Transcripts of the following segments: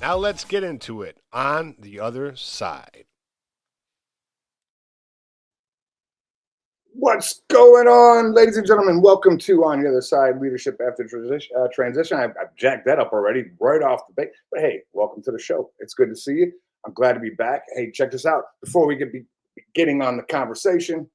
Now let's get into it on the other side. What's going on, ladies and gentlemen? Welcome to On the Other Side, Leadership After Transition. I've jacked that up already right off the bat. But hey, welcome to the show. It's good to see you. I'm glad to be back. Hey, check this out. Before we get getting on the conversation,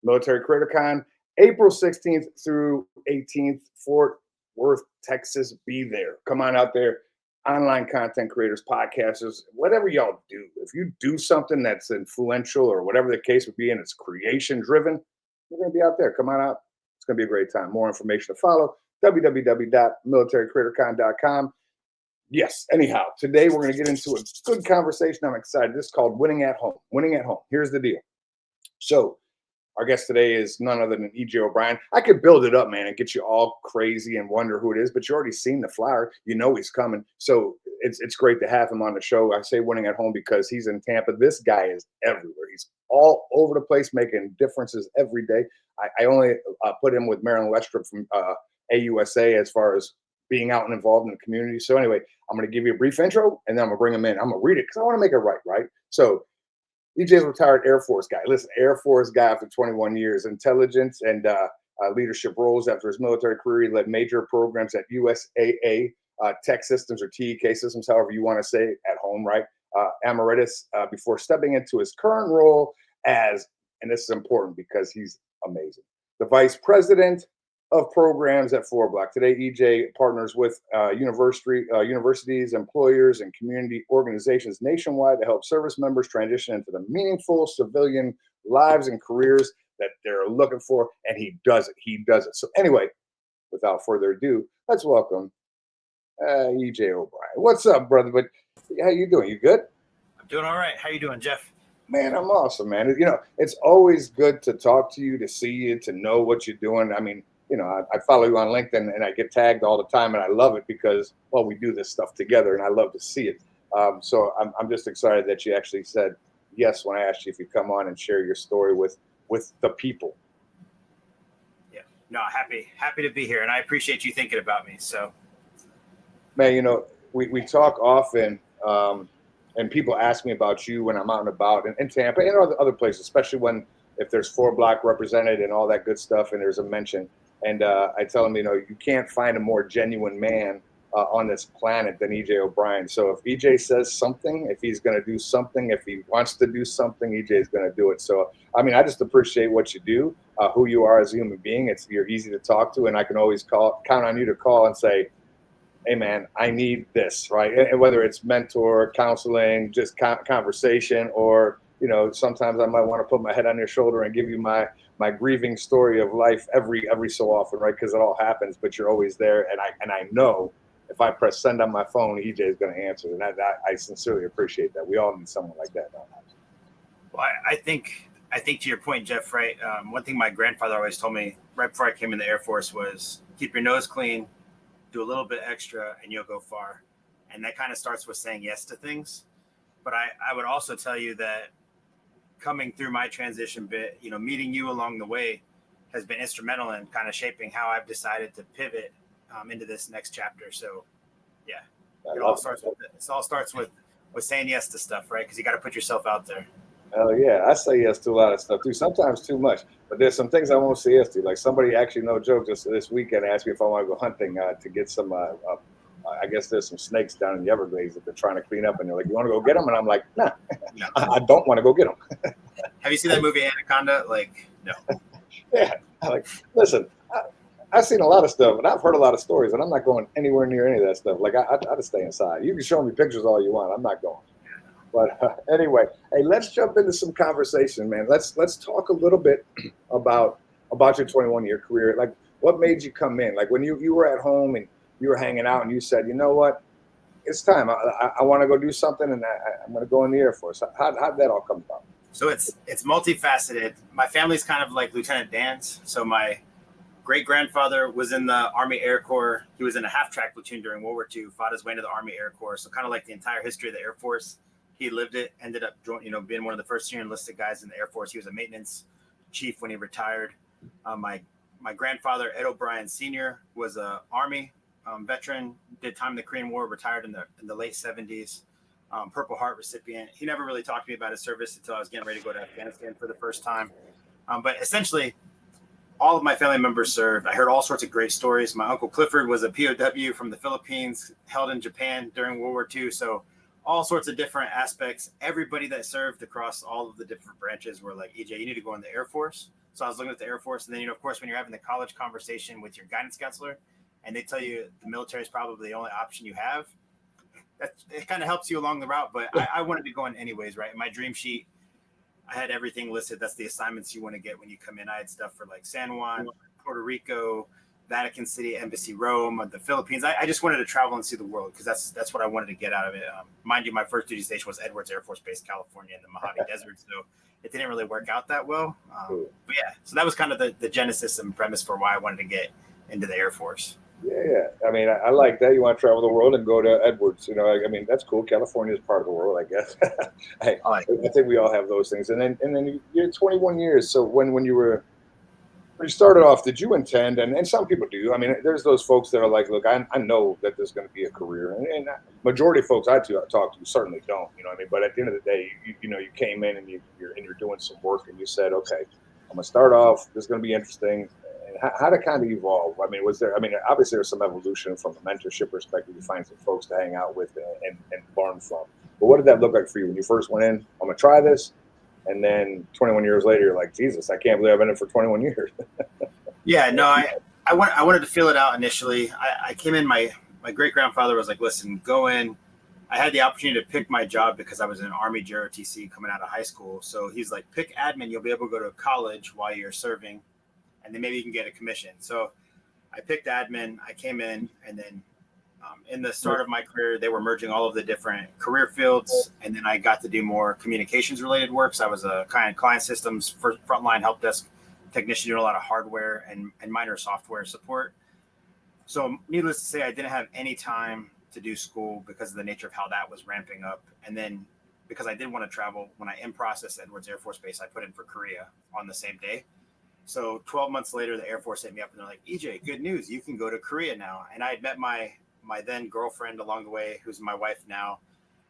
Military Creator Con, April 16th through 18th, Fort Worth, Texas. Be there. Come on out there. Online content creators, podcasters, whatever y'all do. If you do something that's influential or whatever the case would be and it's creation driven, we're going to be out there. Come on out. It's going to be a great time. More information to follow. www.militarycreatorcon.com. Yes. Anyhow, today we're going to get into a good conversation. I'm excited. This is called Winning at Home. Winning at Home. Here's the deal. So our guest today is none other than EJ O Brien. I could build it up, man, and get you all crazy and wonder who it is, but you already seen the flyer. You know he's coming. So it's great to have him on the show. I say Winning at Home because he's in Tampa. This guy is everywhere. He's all over the place, making differences every day. I only put him with Marilyn Westrup from AUSA as far as being out and involved in the community. So anyway, I'm going to give you a brief intro, and then I'm going to bring him in. I'm going to read it because I want to make it right? So EJ's a retired Air Force guy. Listen, Air Force guy after 21 years, intelligence and leadership roles. After his military career, he led major programs at USAA, Tech Systems or TEK Systems, however you want to say it, at home, right? Emeritus, before stepping into his current role as, and this is important because he's amazing, the Vice President of Programs at FourBlock. Today, EJ partners with universities, employers, and community organizations nationwide to help service members transition into the meaningful civilian lives and careers that they're looking for, and he does it. He does it. So anyway, without further ado, let's welcome EJ O Brien. What's up, brother? But how you doing? You good? I'm doing all right. How you doing, Jeff? Man, I'm awesome, man. You know, it's always good to talk to you, to see you, to know what you're doing. I mean, you know, I follow you on LinkedIn and I get tagged all the time, and I love it because, well, we do this stuff together, and I love to see it. So I'm just excited that you actually said yes when I asked you if you come on and share your story with the people. Yeah, no, happy to be here, and I appreciate you thinking about me. So, man, you know, we talk often, and people ask me about you when I'm out and about in Tampa and other places, especially if there's FourBlock represented and all that good stuff, and there's a mention. And I tell them, you know, you can't find a more genuine man on this planet than EJ O Brien. So if EJ says something, if he's going to do something, if he wants to do something, EJ is going to do it. So, I mean, I just appreciate what you do, who you are as a human being. You're easy to talk to, and I can always count on you to call and say, hey, man, I need this, right? And whether it's mentor, counseling, just conversation, or, you know, sometimes I might want to put my head on your shoulder and give you my grieving story of life every so often, right? Because it all happens, but you're always there. And I know if I press send on my phone, EJ is going to answer. And I sincerely appreciate that. We all need someone like that. Well, I think to your point, Jeff, right? One thing my grandfather always told me right before I came in the Air Force was keep your nose clean, do a little bit extra, and you'll go far. And that kind of starts with saying yes to things. But I would also tell you that coming through my transition bit, you know, meeting you along the way has been instrumental in kind of shaping how I've decided to pivot into this next chapter. So, yeah, it all starts with saying yes to stuff, right? Because you got to put yourself out there. Oh yeah, I say yes to a lot of stuff too. Sometimes too much, but there's some things I won't say yes to. Like somebody actually, no joke, just this weekend asked me if I want to go hunting to get some. I guess there's some snakes down in the Everglades that they're trying to clean up, and they're like, "You want to go get them?" And I'm like, "Nah, no. I don't want to go get them." Have you seen that movie Anaconda? Like, no. Yeah, like listen, I've seen a lot of stuff, and I've heard a lot of stories, and I'm not going anywhere near any of that stuff. Like I just stay inside. You can show me pictures all you want. I'm not going. But anyway, hey, let's jump into some conversation, man. Let's talk a little bit about your 21-year career. Like, what made you come in? Like when you were at home and you were hanging out, and you said, you know what, it's time. I want to go do something, and I'm going to go in the Air Force. How did that all come about? So it's multifaceted. My family's kind of like Lieutenant Dan's. So my great-grandfather was in the Army Air Corps. He was in a half-track platoon during World War II, fought his way into the Army Air Corps. So kind of like the entire history of the Air Force. He lived it, ended up being one of the first senior enlisted guys in the Air Force. He was a maintenance chief when he retired. My grandfather, Ed O'Brien Sr., was a Army, veteran, did time in the Korean War, retired in the late 70s. Purple Heart recipient. He never really talked to me about his service until I was getting ready to go to Afghanistan for the first time. But essentially, all of my family members served. I heard all sorts of great stories. My Uncle Clifford was a POW from the Philippines, held in Japan during World War II. So all sorts of different aspects. Everybody that served across all of the different branches were like, EJ, you need to go in the Air Force. So I was looking at the Air Force. And then, of course, when you're having the college conversation with your guidance counselor and they tell you the military is probably the only option you have, it kind of helps you along the route. But I wanted to go in anyways, right? My dream sheet, I had everything listed. That's the assignments you want to get when you come in. I had stuff for like San Juan, Puerto Rico, Vatican City, Embassy Rome, the Philippines. I just wanted to travel and see the world because that's what I wanted to get out of it. Mind you, my first duty station was Edwards Air Force Base, California, in the Mojave Desert. So it didn't really work out that well. But yeah, so that was kind of the genesis and premise for why I wanted to get into the Air Force. Yeah. I mean, I like that. You want to travel the world and go to Edwards. You know, I mean, that's cool. California is part of the world, I guess. I think we all have those things. And then you're 21 years. So when you started off, did you intend? And some people do. I mean, there's those folks that are like, look, I know that there's going to be a career, and majority of folks I talk to certainly don't. You know what I mean? But at the end of the day, you came in and you're doing some work, and you said, okay, I'm gonna start off. This is going to be interesting. How to kind of evolve? I mean, obviously there's some evolution from a mentorship perspective. You find some folks to hang out with and learn from. But what did that look like for you when you first went in? I'm going to try this. And then 21 years later, you're like, Jesus, I can't believe I've been in for 21 years. Yeah, no, I wanted to feel it out initially. I came in, my great-grandfather was like, listen, go in. I had the opportunity to pick my job because I was an Army JROTC coming out of high school. So he's like, pick admin. You'll be able to go to college while you're serving. And then maybe you can get a commission. So I picked admin. I came in, and then in the start of my career, they were merging all of the different career fields. And then I got to do more communications related work. So I was a client systems frontline help desk technician, doing a lot of hardware and minor software support. So needless to say, I didn't have any time to do school because of the nature of how that was ramping up. And then because I did want to travel, when I in process Edwards Air Force Base, I put in for Korea on the same day. So 12 months later, the Air Force hit me up and they're like, EJ, good news. You can go to Korea now. And I had met my then girlfriend along the way, who's my wife now.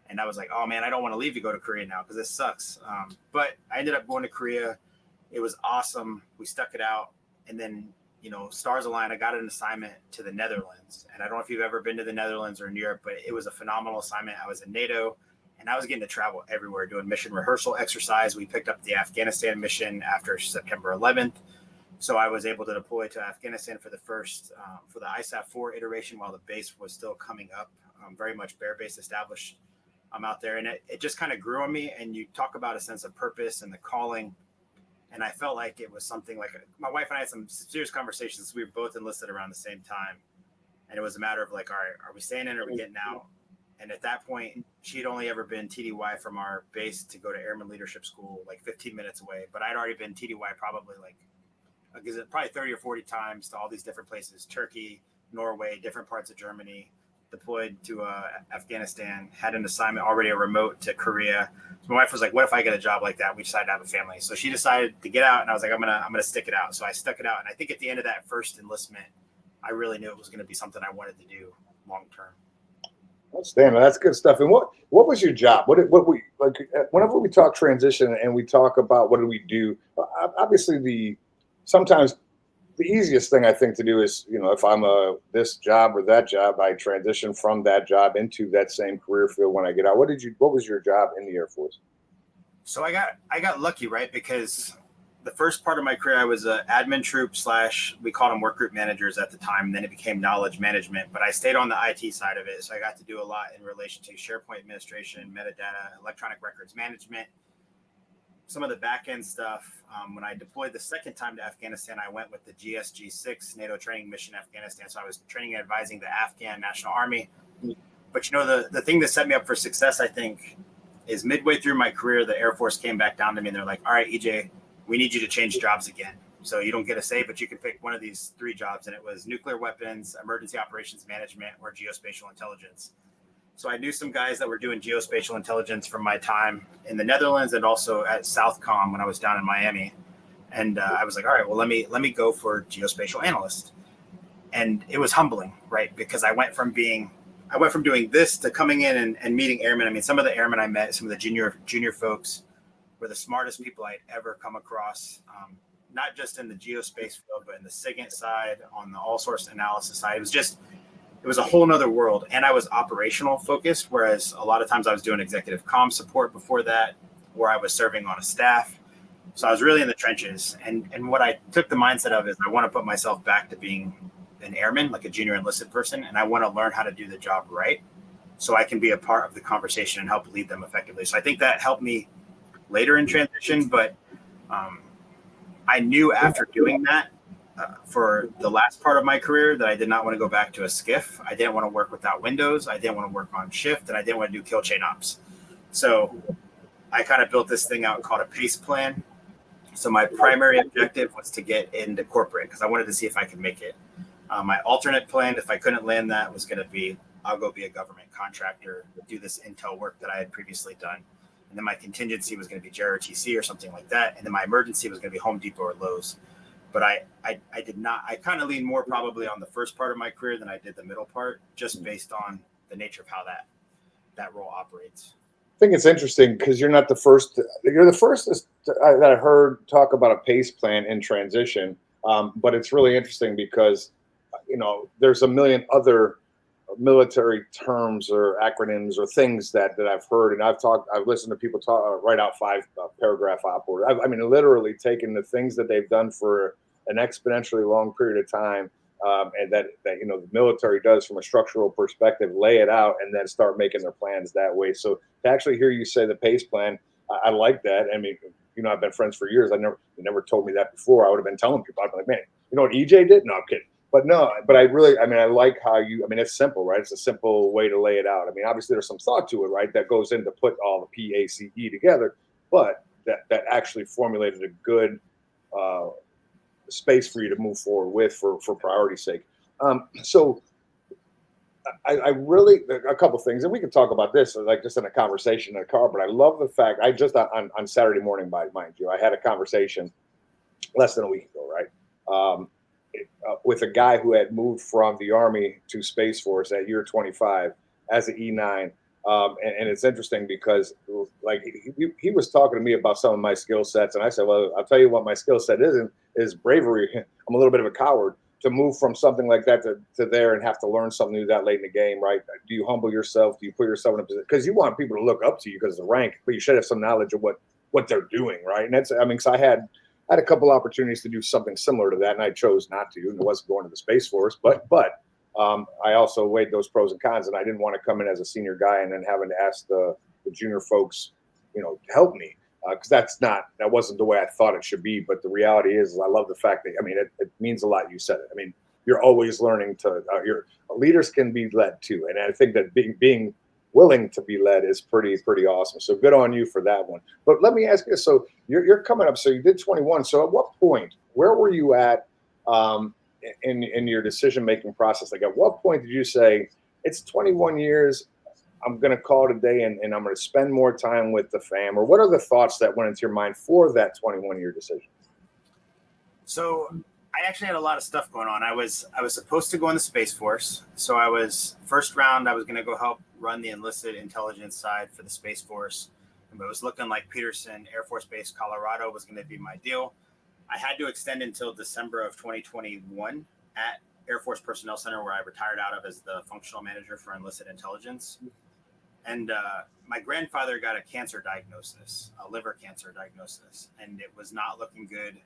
And I was like, oh man, I don't want to leave to go to Korea now because this sucks. But I ended up going to Korea. It was awesome. We stuck it out. And then, stars aligned. I got an assignment to the Netherlands. And I don't know if you've ever been to the Netherlands or in Europe, but it was a phenomenal assignment. I was in NATO. And I was getting to travel everywhere doing mission rehearsal exercise. We picked up the Afghanistan mission after September 11th. So I was able to deploy to Afghanistan for the first, for the ISAF-4 iteration while the base was still coming up, very much bear base established out there. And it just kind of grew on me. And you talk about a sense of purpose and the calling. And I felt like it was something like my wife and I had some serious conversations. We were both enlisted around the same time. And it was a matter of like, all right, are we staying in or are we getting out? And at that point, she'd only ever been TDY from our base to go to Airman Leadership School, like 15 minutes away. But I'd already been TDY probably 30 or 40 times to all these different places, Turkey, Norway, different parts of Germany, deployed to Afghanistan, had an assignment already a remote to Korea. So my wife was like, what if I get a job like that? We decided to have a family. So she decided to get out, and I was like, I'm gonna stick it out. So I stuck it out. And I think at the end of that first enlistment, I really knew it was going to be something I wanted to do long term. Outstanding. That's good stuff. And what was your job? What we like whenever we talk transition and we talk about what do we do, obviously sometimes the easiest thing I think to do is, if I'm this job or that job, I transition from that job into that same career field when I get out. What was your job in the Air Force? So I got lucky, right? Because the first part of my career, I was an admin troop / we called them work group managers at the time. And then it became knowledge management, but I stayed on the IT side of it. So I got to do a lot in relation to SharePoint administration, metadata, electronic records management, some of the back end stuff. When I deployed the second time to Afghanistan, I went with the GSG-6 NATO training mission in Afghanistan. So I was training and advising the Afghan National Army. But the thing that set me up for success, I think, is midway through my career, the Air Force came back down to me and they're like, all right, EJ, we need you to change jobs again. So you don't get a say, but you can pick one of these 3 jobs. And it was nuclear weapons, emergency operations management, or geospatial intelligence. So I knew some guys that were doing geospatial intelligence from my time in the Netherlands and also at Southcom when I was down in Miami. And I was like, all right, well, let me go for geospatial analyst. And it was humbling, right? Because I went from doing this to coming in and meeting airmen. I mean, some of the airmen I met, some of the junior folks were the smartest people I'd ever come across, not just in the geospace field, but in the SIGINT side, on the all source analysis side. It was a whole nother world. And I was operational focused, whereas a lot of times I was doing executive comm support before that, where I was serving on a staff. So I was really in the trenches. And what I took the mindset of is I want to put myself back to being an airman, like a junior enlisted person, and I want to learn how to do the job right so I can be a part of the conversation and help lead them effectively. So I think that helped me later in transition, but I knew after doing that for the last part of my career that I did not want to go back to a skiff. I didn't want to work without windows. I didn't want to work on shift, and I didn't want to do kill chain ops. So I kind of built this thing out called a PACE plan. So my primary objective was to get into corporate because I wanted to see if I could make it. My alternate plan, if I couldn't land that, was going to be I'll go be a government contractor, do this intel work that I had previously done. And then my contingency was going to be JROTC or something like that. And then my emergency was going to be Home Depot or Lowe's. But I did not, I kind of leaned more probably on the first part of my career than I did the middle part, just based on the nature of how that role operates. I think it's interesting because you're not the first. You're the first that I heard talk about a PACE plan in transition. But it's really interesting because, there's a million other military terms or acronyms or things that I've heard, and I've listened to people write out 5-paragraph op order. I mean, literally taking the things that they've done for an exponentially long period of time, and that the military does from a structural perspective, lay it out, and then start making their plans that way. So to actually hear you say the PACE plan, I like that. I mean, I've been friends for years. You never told me that before. I would have been telling people. I'd be like, man, you know what EJ did? No, I'm kidding. But no, but I like how it's simple, right? It's a simple way to lay it out. I mean, obviously there's some thought to it, right? That goes in to put all the PACE together, but that actually formulated a good space for you to move forward with for priority's sake. So I really, a couple things, and we can talk about this like just in a conversation in a car, but I love the fact I just on Saturday morning, mind you, I had a conversation less than a week ago, right? With a guy who had moved from the Army to Space Force at year 25 as an E9. And it's interesting because like he was talking to me about some of my skill sets. And I said, well, I'll tell you what my skill set is bravery. I'm a little bit of a coward to move from something like that to there and have to learn something new that late in the game, right? Do you humble yourself? Do you put yourself in a position? Because you want people to look up to you because of the rank, but you should have some knowledge of what they're doing, right? And that's, because I had a couple opportunities to do something similar to that, and I chose not to. And it wasn't going to the Space Force, but I also weighed those pros and cons, and I didn't want to come in as a senior guy and then having to ask the junior folks, to help me, because that wasn't the way I thought it should be. But the reality is I love the fact that it means a lot. You said it. I mean, you're always learning to. Your leaders can be led too, and I think that being willing to be led is pretty awesome. So good on you for that one. But let me ask you, so you're coming up, so you did 21. So at what point, where were you at in your decision-making process? Like at what point did you say, it's 21 years, I'm going to call it a day and I'm going to spend more time with the fam? Or what are the thoughts that went into your mind for that 21-year decision? So I actually had a lot of stuff going on. I was supposed to go in the Space Force. So I was first round, I was going to go help run the enlisted intelligence side for the Space Force. And it was looking like Peterson Air Force Base, Colorado was going to be my deal. I had to extend until December of 2021 at Air Force Personnel Center, where I retired out of as the functional manager for enlisted intelligence. And my grandfather got a cancer diagnosis, a liver cancer diagnosis, and it was not looking good.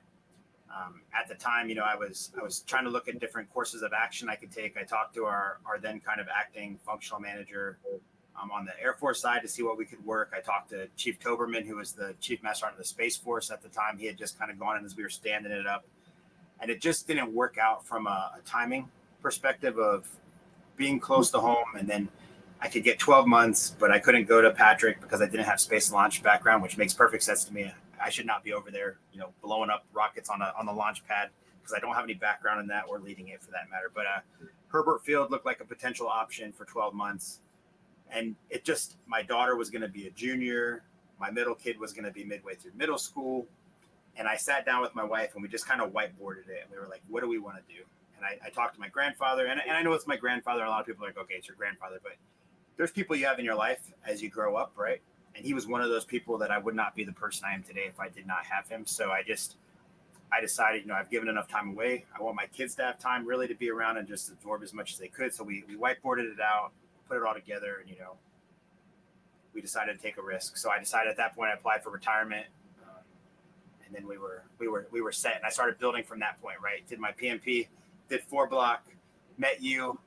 At the time, I was trying to look at different courses of action I could take. I talked to our then kind of acting functional manager on the Air Force side to see what we could work. I talked to Chief Toberman, who was the Chief Master Sergeant of the Space Force at the time. He had just kind of gone in as we were standing it up. And it just didn't work out from a timing perspective of being close to home. And then I could get 12 months, but I couldn't go to Patrick because I didn't have space launch background, which makes perfect sense to me. I should not be over there, blowing up rockets on the launch pad because I don't have any background in that or leading it for that matter. But Herbert Field looked like a potential option for 12 months. And my daughter was going to be a junior. My middle kid was going to be midway through middle school. And I sat down with my wife and we just kind of whiteboarded it. And we were like, what do we want to do? And I talked to my grandfather, and I know it's my grandfather. A lot of people are like, okay, it's your grandfather, but there's people you have in your life as you grow up, right? And he was one of those people that I would not be the person I am today if I did not have him. So I decided, I've given enough time away. I want my kids to have time really to be around and just absorb as much as they could. So we whiteboarded it out, put it all together, and, we decided to take a risk. So I decided at that point I applied for retirement. And then we were set, and I started building from that point, right? Did my PMP, did FourBlock, met you,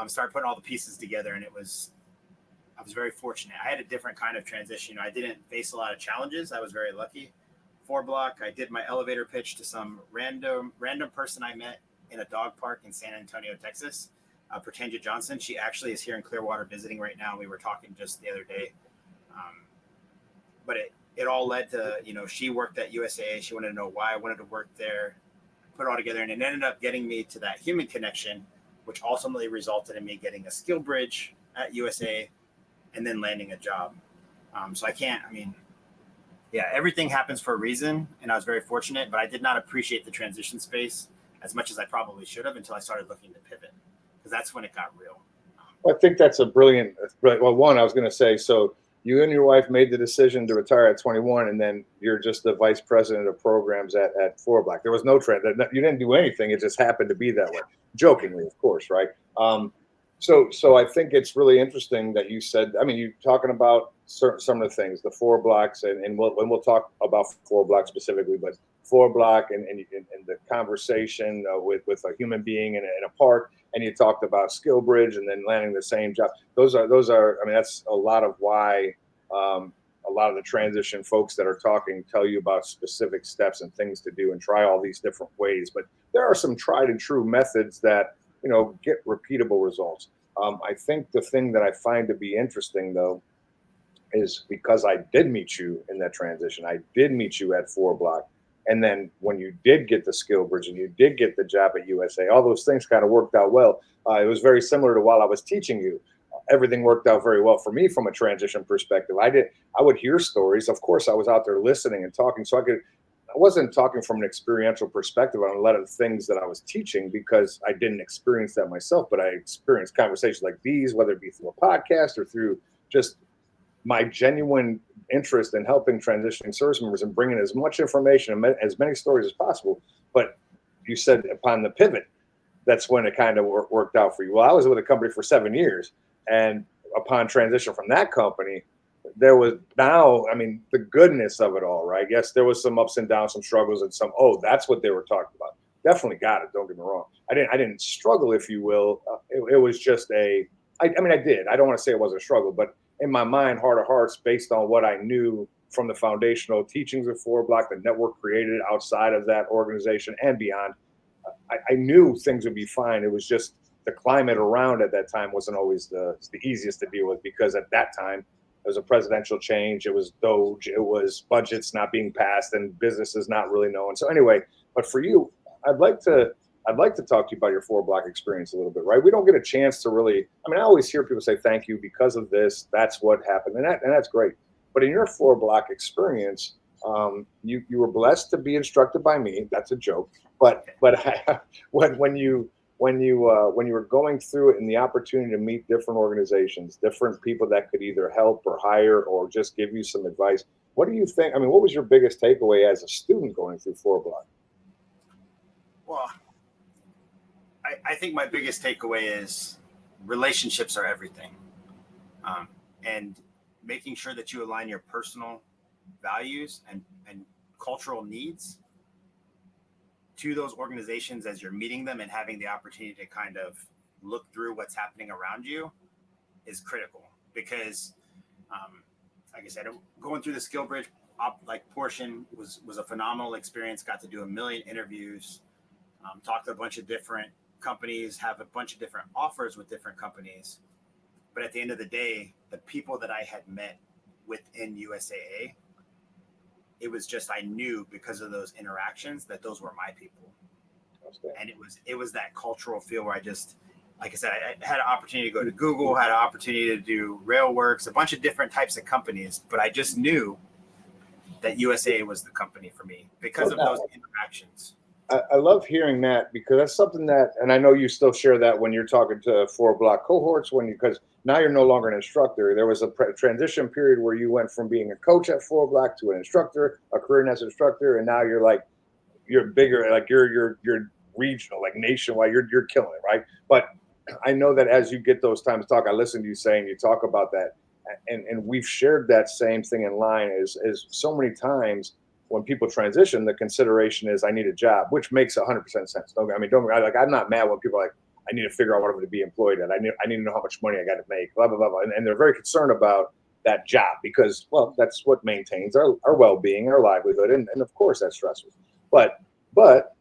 started putting all the pieces together, and I was very fortunate. I had a different kind of transition. I didn't face a lot of challenges. I was very lucky. FourBlock, I did my elevator pitch to some random person I met in a dog park in San Antonio, Texas, Pretanja Johnson. She actually is here in Clearwater visiting right now. We were talking just the other day. But it all led to, she worked at USAA. She wanted to know why I wanted to work there, put it all together. And it ended up getting me to that human connection, which ultimately resulted in me getting a skill bridge at USAA and then landing a job. So everything happens for a reason. And I was very fortunate, but I did not appreciate the transition space as much as I probably should have until I started looking to pivot, because that's when it got real. I think that's a brilliant. Well, one, I was going to say, so you and your wife made the decision to retire at 21, and then you're just the vice president of programs at FourBlock. There was no trend. You didn't do anything. It just happened to be that way. Jokingly, of course, right? So I think it's really interesting that you said, you're talking about some of the things, the FourBlocks, and we'll talk about FourBlock specifically, but FourBlock and the conversation with a human being in a park, and you talked about skill bridge and then landing the same job. Those are that's a lot of why a lot of the transition folks that are talking tell you about specific steps and things to do and try all these different ways. But there are some tried and true methods that, get repeatable results. I think the thing that I find to be interesting, though, is because I did meet you in that transition. I did meet you at FourBlock. And then when you did get the skill bridge and you did get the job at USA, all those things kind of worked out well. It was very similar to while I was teaching you. Everything worked out very well for me from a transition perspective. I would hear stories. Of course, I was out there listening and talking. So I wasn't talking from an experiential perspective on a lot of the things that I was teaching because I didn't experience that myself, but I experienced conversations like these, whether it be through a podcast or through just my genuine interest in helping transitioning service members and bringing as much information and as many stories as possible. But you said upon the pivot, that's when it kind of worked out for you. Well, I was with a company for 7 years, and upon transition from that company, there was the goodness of it all, right? Yes, there was some ups and downs, some struggles, and that's what they were talking about. Definitely got it. Don't get me wrong. I didn't struggle, if you will. It was just I did. I don't want to say it wasn't a struggle, but in my mind, heart of hearts, based on what I knew from the foundational teachings of FourBlock, the network created outside of that organization and beyond, I knew things would be fine. It was just the climate around at that time wasn't always the easiest to deal with, because at that time there was a presidential change. It was Doge. It was budgets not being passed and businesses not really knowing. So anyway, but for you, I'd like to talk to you about your FourBlock experience a little bit, right? We don't get a chance to really, I always hear people say, thank you because of this, that's what happened. And that's great. But in your FourBlock experience, you were blessed to be instructed by me. That's a joke. But when you were going through it and the opportunity to meet different organizations, different people that could either help or hire or just give you some advice, what do you think? What was your biggest takeaway as a student going through FourBlock? Well, I think my biggest takeaway is relationships are everything. And making sure that you align your personal values and cultural needs to those organizations as you're meeting them and having the opportunity to kind of look through what's happening around you is critical. Because, like I said, going through the skill bridge portion was a phenomenal experience. Got to do 1 million interviews, talk to a bunch of different companies, have a bunch of different offers with different companies. But at the end of the day, the people that I had met within USAA, it was just, I knew because of those interactions that those were my people. And it was that cultural feel where I just, like I said, I had an opportunity to go to Google, had an opportunity to do Railworks, a bunch of different types of companies, but I just knew that USAA was the company for me because of those interactions. I love hearing that because that's something that, and I know you still share that when you're talking to FourBlock cohorts, because now you're no longer an instructor. There was a transition period where you went from being a coach at FourBlock to an instructor, a career as an instructor, and now you're bigger, like you're regional, like nationwide. You're killing it, right? But I know that as you get those times to talk, I listen to you saying you talk about that, and we've shared that same thing in line is so many times when people transition, the consideration is I need a job, which makes 100% sense. I'm not mad when people are like, I need to figure out what I'm going to be employed at. I need to know how much money I got to make, blah, blah, blah, blah. And they're very concerned about that job because, well, that's what maintains our well-being, our livelihood. And of course that's stressful. But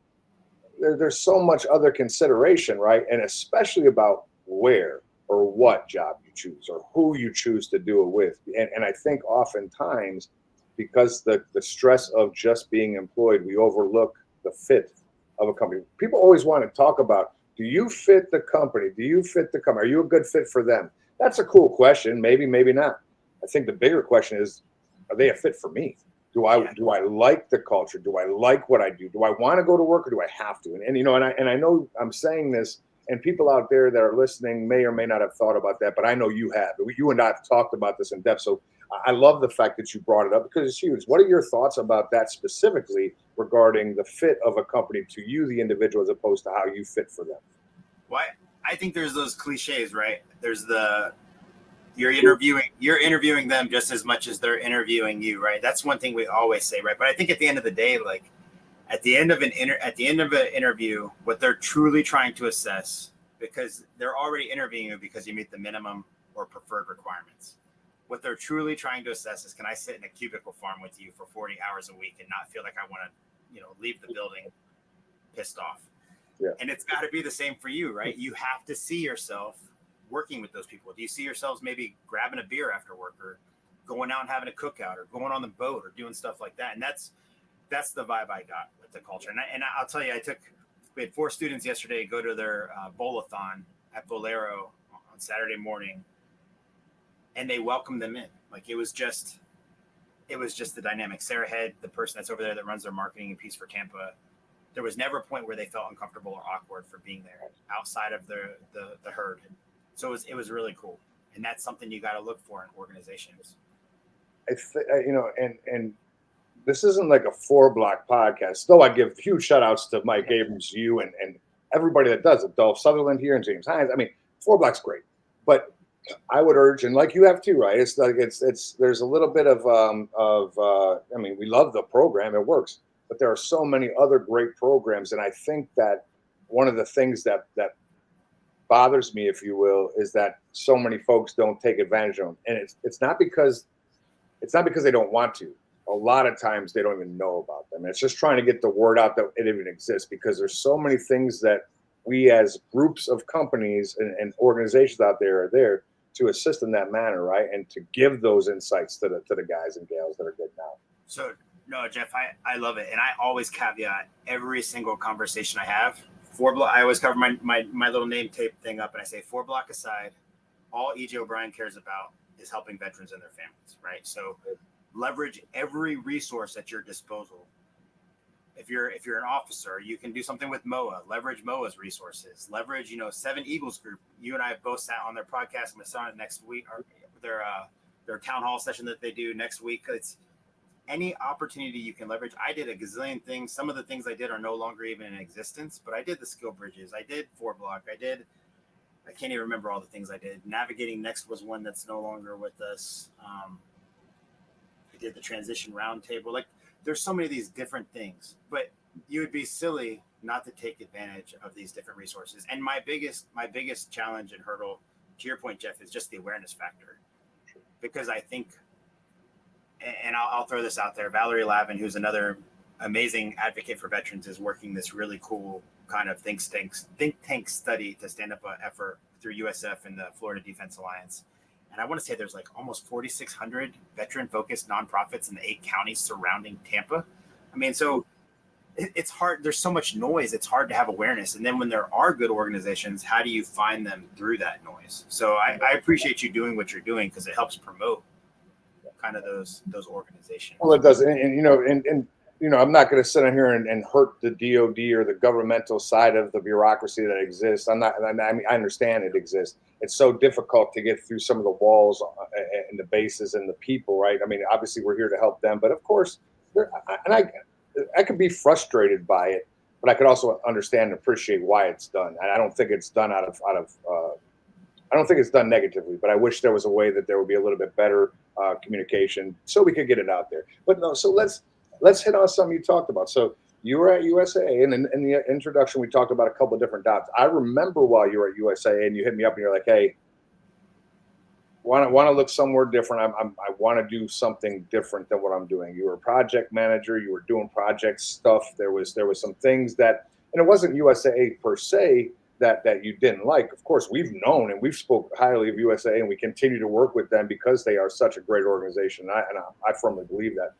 there's so much other consideration, right? And especially about where or what job you choose or who you choose to do it with. And I think oftentimes, because the stress of just being employed, we overlook the fit of a company. People always want to talk about, do you fit the company? Do you fit the company? Are you a good fit for them? That's a cool question. Maybe, maybe not. I think the bigger question is, are they a fit for me? Do I like the culture? Do I like what I do? Do I want to go to work or do I have to? And I know I'm saying this, and people out there that are listening may or may not have thought about that, but I know you have. You and I have talked about this in depth. So I love the fact that you brought it up because it's huge. What are your thoughts about that specifically regarding the fit of a company to you, the individual, as opposed to how you fit for them? Well, I think there's those cliches, right? There's you're interviewing them just as much as they're interviewing you, right? That's one thing we always say, right? But I think at the end of the day, like at the end of an interview, what they're truly trying to assess, because they're already interviewing you because you meet the minimum or preferred requirements. What they're truly trying to assess is, can I sit in a cubicle farm with you for 40 hours a week and not feel like I want to, leave the building pissed off? Yeah. And it's got to be the same for you, right? You have to see yourself working with those people. Do you see yourselves maybe grabbing a beer after work or going out and having a cookout or going on the boat or doing stuff like that? And that's the vibe I got with the culture. And I'll tell you, we had 4 students yesterday go to their bowl-a-thon at Bolero on Saturday morning, and they welcomed them in. Like it was just the dynamic. Sarah Head, the person that's over there that runs their marketing piece for Tampa, there was never a point where they felt uncomfortable or awkward for being there outside of the herd. So it was really cool. And that's something you got to look for in organizations. And this isn't like a FourBlock podcast. Though I give huge shout outs to Mike Abrams, you and everybody that does it. Dolph Sutherland here and James Hines. I mean, FourBlock's great. But I would urge, and like you have too, right? It's like there's a little bit of we love the program, it works, but there are so many other great programs, and I think that one of the things that bothers me, if you will, is that so many folks don't take advantage of them, and it's not because they don't want to. A lot of times they don't even know about them. It's just trying to get the word out that it even exists, because there's so many things that we as groups of companies and organizations out there are there to assist in that manner, right? And to give those insights to the guys and gals that are good now. So, no, Jeff, I love it. And I always caveat every single conversation I have. FourBlock, I always cover my little name tape thing up, and I say, FourBlock aside, all EJ O Brien cares about is helping veterans and their families, right? So leverage every resource at your disposal. If you're an officer, you can do something with MOA. Leverage MOA's resources. Leverage, 7 Eagles Group. You and I have both sat on their podcast. I'm going to start it next week, or their town hall session that they do next week. It's any opportunity you can leverage. I did a gazillion things. Some of the things I did are no longer even in existence, but I did the skill bridges. I did FourBlock. I can't even remember all the things I did. Navigating Next was one that's no longer with us. I did the transition roundtable. Like, there's so many of these different things, but you would be silly not to take advantage of these different resources. And my biggest challenge and hurdle, to your point, Jeff, is just the awareness factor. Because I think, and I'll throw this out there, Valerie Lavin, who's another amazing advocate for veterans, is working this really cool kind of think tank study to stand up an effort through USF and the Florida Defense Alliance. And I want to say there's like almost 4,600 veteran-focused nonprofits in the 8 counties surrounding Tampa. I mean, so it's hard. There's so much noise. It's hard to have awareness. And then when there are good organizations, how do you find them through that noise? So I appreciate you doing what you're doing, because it helps promote kind of those organizations. Well, it does. And I'm not going to sit in here and hurt the DOD or the governmental side of the bureaucracy that exists. I mean, I understand it exists. It's so difficult to get through some of the walls and the bases and the people, right? I mean, obviously we're here to help them, but of course, I could be frustrated by it, but I could also understand and appreciate why it's done. And I don't think it's done I don't think it's done negatively, but I wish there was a way that there would be a little bit better communication so we could get it out there. But no, so let's hit on something you talked about. So you were at USAA, and in the introduction, we talked about a couple of different jobs. I remember while you were at USAA, and you hit me up, and you're like, "Hey, want to look somewhere different. I want to do something different than what I'm doing." You were a project manager. You were doing project stuff. There was some things that, and it wasn't USAA per se that you didn't like. Of course, we've known and we've spoke highly of USAA, and we continue to work with them because they are such a great organization. I firmly believe that.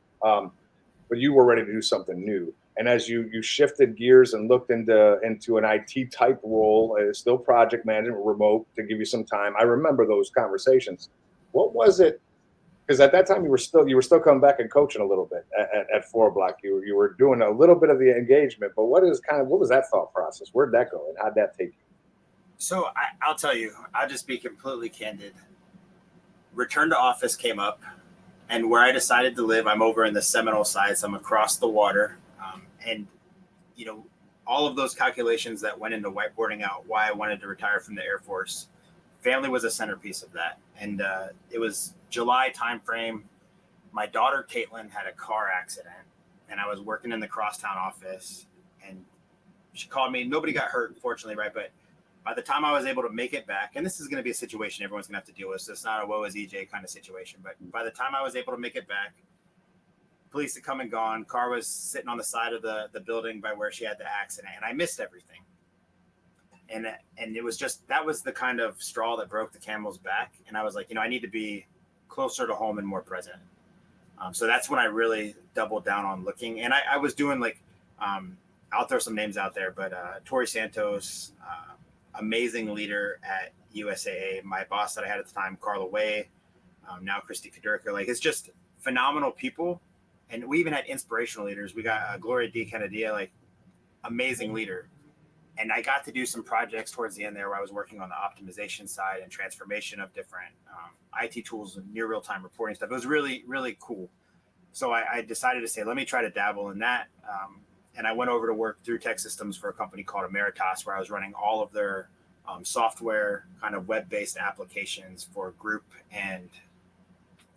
But you were ready to do something new. And as you shifted gears and looked into an IT type role, still project management, remote, to give you some time. I remember those conversations. What was it? Because at that time you were still coming back and coaching a little bit at FourBlock. You were doing a little bit of the engagement. But what was that thought process? Where'd that go, and how'd that take you? So I'll tell you. I'll just be completely candid. Return to office came up. And where I decided to live, I'm over in the Seminole side, so I'm across the water. And, all of those calculations that went into whiteboarding out why I wanted to retire from the Air Force, family was a centerpiece of that. And it was July timeframe. My daughter, Caitlin, had a car accident, and I was working in the crosstown office. And she called me. Nobody got hurt, fortunately, right? But by the time I was able to make it back, and this is going to be a situation everyone's going to have to deal with, so it's not a woe is EJ kind of situation, but by the time I was able to make it back, police had come and gone. Car was sitting on the side of the building by where she had the accident, and I missed everything. And it was just, that was the kind of straw that broke the camel's back. And I was like, I need to be closer to home and more present. So that's when I really doubled down on looking. And I was doing I'll throw some names out there, but Tori Santos, amazing leader at USAA. My boss that I had at the time, Carla Way, now Christy Kadurka. It's just phenomenal people. And we even had inspirational leaders. We got Gloria D. Canadia, amazing leader. And I got to do some projects towards the end there where I was working on the optimization side and transformation of different IT tools and near real-time reporting stuff. It was really, really cool. So I decided to say, let me try to dabble in that. And I went over to work through tech systems for a company called Emeritus, where I was running all of their software, kind of web-based applications for group and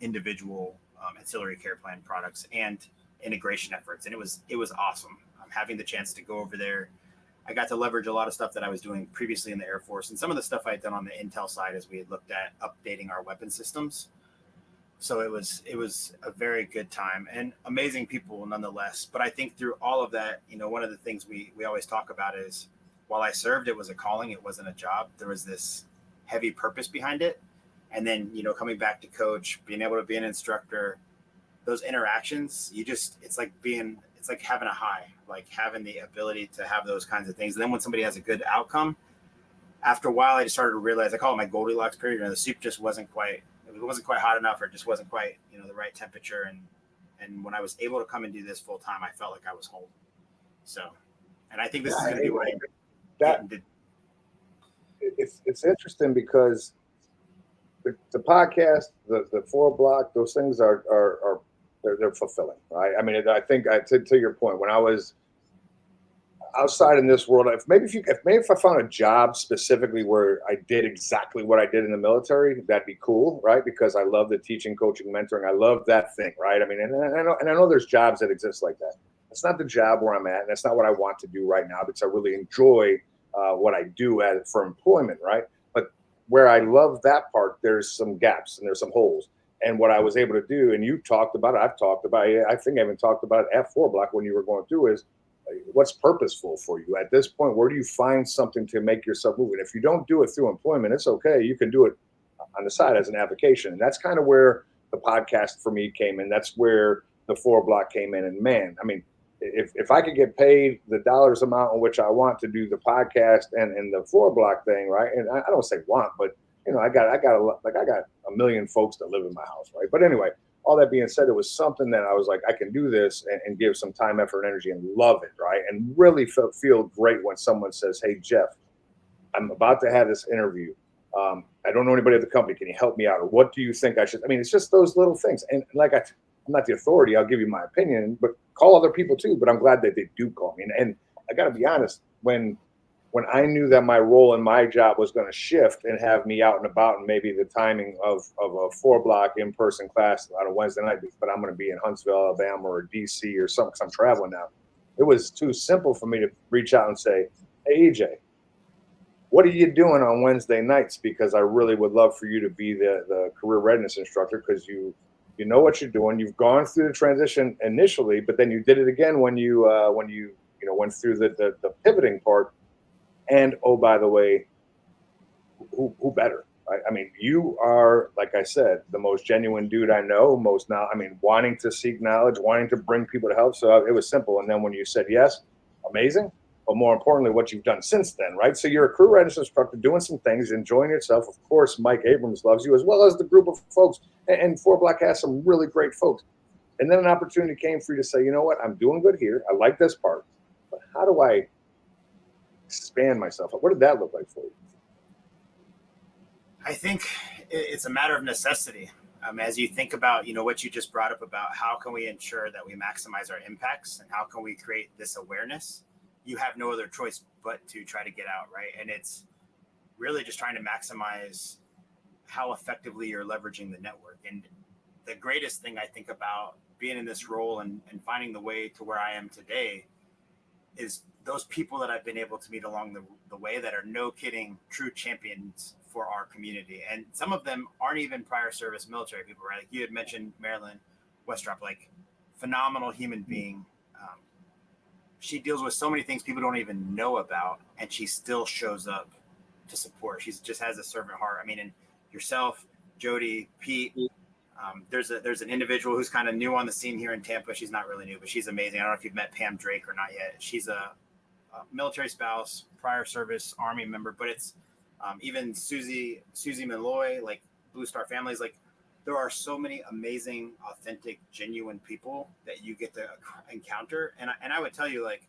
individual ancillary care plan products and integration efforts. And it was awesome. Having the chance to go over there, I got to leverage a lot of stuff that I was doing previously in the Air Force, and some of the stuff I had done on the Intel side as we had looked at updating our weapon systems. So it was a very good time and amazing people nonetheless. But I think through all of that, one of the things we always talk about is, while I served, it was a calling. It wasn't a job. There was this heavy purpose behind it. And then, coming back to coach, being able to be an instructor, those interactions, it's like having a high, like having the ability to have those kinds of things. And then when somebody has a good outcome, after a while, I just started to realize, I call it my Goldilocks period. The soup just wasn't quite hot enough, or it just wasn't quite, the right temperature. And when I was able to come and do this full time, I felt like I was home. So, and I think this is going to be what I did. It's interesting because the podcast, the FourBlock, those things they're fulfilling, right? I mean, I think to your point, when I was outside in this world, if I found a job specifically where I did exactly what I did in the military, that'd be cool, right? Because I love the teaching, coaching, mentoring. I love that thing, right? I mean, and I know there's jobs that exist like that. It's not the job where I'm at, and that's not what I want to do right now, because I really enjoy what I do for employment, right? But where I love that part, there's some gaps and there's some holes. And what I was able to do, and you talked about it, I've talked about it, I think I even talked about it at FourBlock when you were going through, is what's purposeful for you at this point? Where do you find something to make yourself move? And if you don't do it through employment, it's okay. You can do it on the side as an avocation. And that's kind of where the podcast for me came in. That's where the FourBlock came in. And man, I mean, if I could get paid the dollars amount in which I want to do the podcast and the FourBlock thing, right? And I don't say want, but I got a million folks that live in my house, right? But anyway, all that being said, it was something that I was like, I can do this and give some time, effort, energy, and love it, right? And really feel great when someone says, "Hey, Jeff, I'm about to have this interview. I don't know anybody at the company. Can you help me out? Or what do you think I should?" I mean, it's just those little things. And like I'm not the authority. I'll give you my opinion, but call other people too. But I'm glad that they do call me. And I got to be honest, when I knew that my role in my job was going to shift and have me out and about, and maybe the timing of a 4-block in-person class on a Wednesday night, but I'm going to be in Huntsville, Alabama, or DC or something because I'm traveling now. It was too simple for me to reach out and say, "Hey, EJ, what are you doing on Wednesday nights? Because I really would love for you to be the career readiness instructor because you know what you're doing. You've gone through the transition initially, but then you did it again when you went through the pivoting part. And oh, by the way, who better? Right? I mean, you are, like I said, the most genuine dude I know. Wanting to seek knowledge, wanting to bring people to help. So it was simple. And then when you said yes, amazing. But more importantly, what you've done since then, right? So you're a career readiness instructor, doing some things, enjoying yourself. Of course, Mike Abrams loves you, as well as the group of folks. And 4-block has some really great folks. And then an opportunity came for you to say, you know what, I'm doing good here. I like this part. But how do I expand myself? What did that look like for you? I think it's a matter of necessity. As you think about, what you just brought up about how can we ensure that we maximize our impacts and how can we create this awareness, you have no other choice but to try to get out, right? And it's really just trying to maximize how effectively you're leveraging the network. And the greatest thing I think about being in this role and finding the way to where I am today is those people that I've been able to meet along the way that are no kidding true champions for our community. And some of them aren't even prior service military people, right? Like you had mentioned Marilyn Westrop, like phenomenal human being. She deals with so many things people don't even know about, and she still shows up to support. She just has a servant heart. I mean, and yourself, Jody, Pete, there's an individual who's kind of new on the scene here in Tampa. She's not really new, but she's amazing. I don't know if you've met Pam Drake or not yet. She's a military spouse, prior service Army member, but it's even Susie Malloy, like Blue Star Families. Like there are so many amazing, authentic, genuine people that you get to encounter. And I would tell you, like,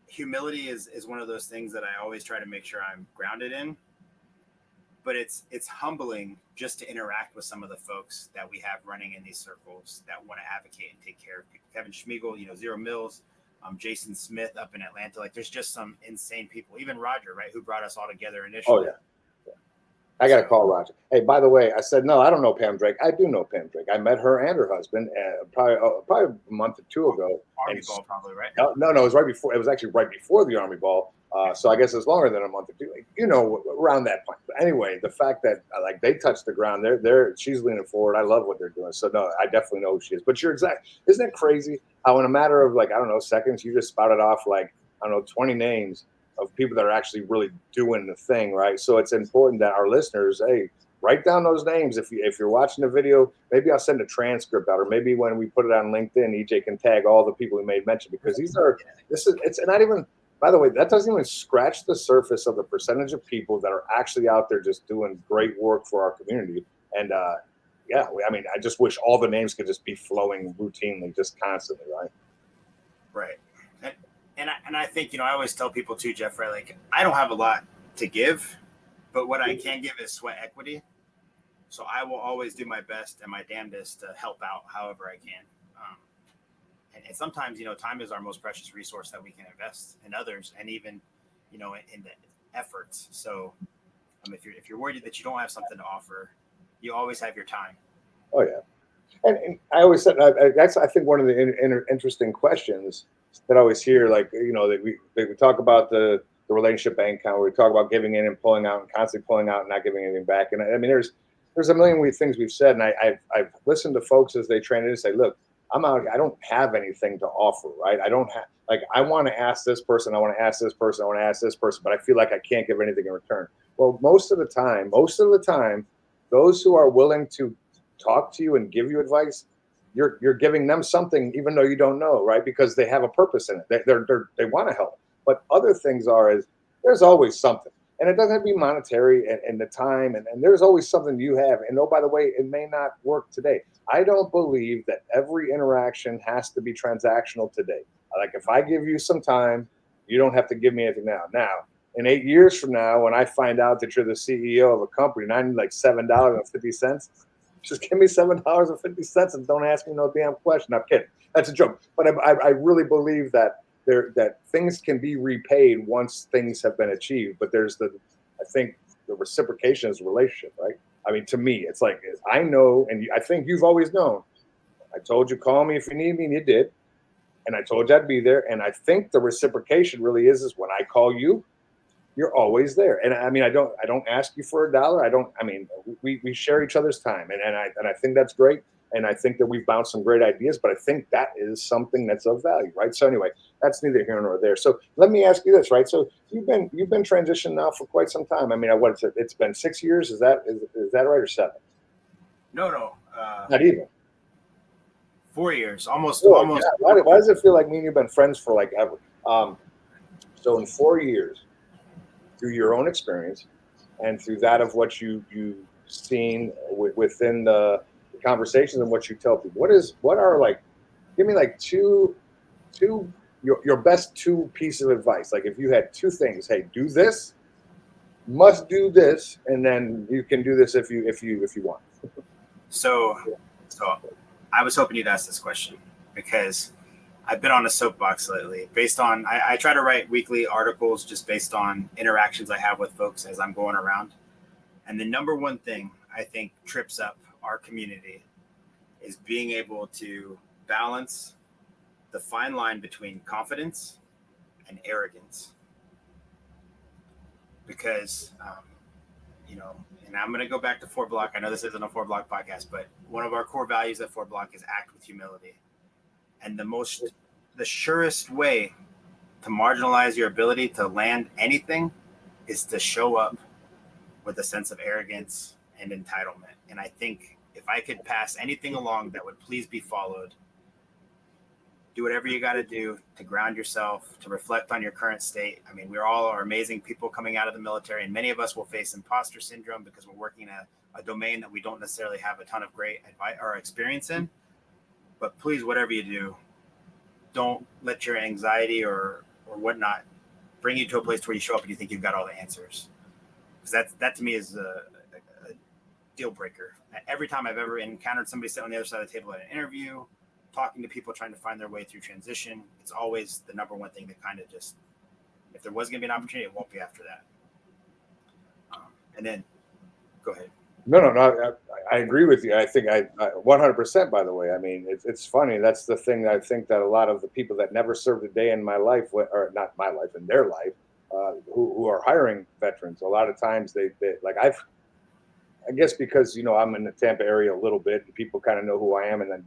humility is one of those things that I always try to make sure I'm grounded in. But it's humbling just to interact with some of the folks that we have running in these circles that want to advocate and take care of people. Kevin Schmiegel, Zero Mills, Jason Smith up in Atlanta. Like there's just some insane people. Even Roger, right, who brought us all together initially. Oh, yeah. I got to call Roger. Hey, by the way, I said, no, I don't know Pam Drake. I do know Pam Drake. I met her and her husband probably a month or two ago. Army Ball, probably, right? No, it was right before. It was actually right before the Army Ball. So I guess it's longer than a month or two. Around that point. But anyway, the fact that like they touched the ground, she's leaning forward. I love what they're doing. So no, I definitely know who she is. But you're exact. Isn't it crazy how in a matter of seconds, you just spouted off 20 names of people that are actually really doing the thing, right? So it's important that our listeners, hey, write down those names. If you're watching the video, maybe I'll send a transcript out, or maybe when we put it on LinkedIn, EJ can tag all the people we made mention, because it's not even, by the way, that doesn't even scratch the surface of the percentage of people that are actually out there just doing great work for our community. And I just wish all the names could just be flowing routinely, just constantly, right? Right. And I think, I always tell people too, Jeff, right? Like I don't have a lot to give, but what I can give is sweat equity. So I will always do my best and my damnedest to help out however I can. And sometimes, time is our most precious resource that we can invest in others and even, in the efforts. So if you're worried that you don't have something to offer, you always have your time. Oh, yeah. And I always said, that's, I think, one of the interesting questions that I always hear, that we talk about the relationship bank account, where we talk about giving in and pulling out and constantly pulling out and not giving anything back. And I mean, there's a million things we've said. And I've listened to folks as they train it and say, look, I'm out. I don't have anything to offer, right? I don't have, I want to ask this person. I want to ask this person. I want to ask this person, but I feel like I can't give anything in return. Well, most of the time, those who are willing to talk to you and give you advice, you're giving them something, even though you don't know, right? Because they have a purpose in it. They want to help. But other things is there's always something. And it doesn't have to be monetary and the time. And there's always something you have. And oh, by the way, it may not work today. I don't believe that every interaction has to be transactional today. Like if I give you some time, you don't have to give me anything now. Now, in 8 years from now, when I find out that you're the CEO of a company and I need like $7.50, just give me $7.50 and don't ask me no damn question. I'm kidding. That's a joke. But I really believe that that things can be repaid once things have been achieved. But I think the reciprocation is a relationship, right? I mean, to me, it's like I know, and I think you've always known. I told you, call me if you need me, and you did. And I told you I'd be there. And I think the reciprocation really is when I call you, you're always there. And I mean, I don't ask you for $1. We share each other's time, and I think that's great. And I think that we've bounced some great ideas, but I think that is something that's of value, right? So anyway, that's neither here nor there. So let me ask you this, right? So you've been transitioned now for quite some time. I mean, it's been 6 years. Is that right, or 7? No. Not even 4 years, almost. Oh, almost. yeah. Why does it feel like me and you've been friends for like ever? So in 4 years, through your own experience and through that of what you've seen within the conversations and what you tell people, give me like two your best 2 pieces of advice. Like if you had 2 things, hey, do this, must do this, and then you can do this if you want. So I was hoping you'd ask this question because I've been on a soapbox lately based on, I try to write weekly articles just based on interactions I have with folks as I'm going around. And the number one thing I think trips up our community is being able to balance the fine line between confidence and arrogance. Because, and I'm going to go back to FourBlock. I know this isn't a FourBlock podcast, but one of our core values at FourBlock is act with humility. And the surest way to marginalize your ability to land anything is to show up with a sense of arrogance and entitlement. And I think if I could pass anything along that would please be followed, do whatever you got to do to ground yourself, to reflect on your current state. I mean, we all are amazing people coming out of the military, and many of us will face imposter syndrome because we're working a domain that we don't necessarily have a ton of great advice or experience in. But please, whatever you do, don't let your anxiety or whatnot bring you to a place where you show up and you think you've got all the answers. Because that to me is a deal breaker. Every time I've ever encountered somebody sitting on the other side of the table at an interview, talking to people trying to find their way through transition, it's always the number one thing that kind of just, if there was going to be an opportunity, it won't be after that. And then, go ahead. No. I agree with you. I think I 100%. By the way, I mean it's funny. That's the thing that I think that a lot of the people that never served a day in my life, or not my life, in their life, who are hiring veterans, a lot of times they like I guess because I'm in the Tampa area a little bit, and people kind of know who I am, and then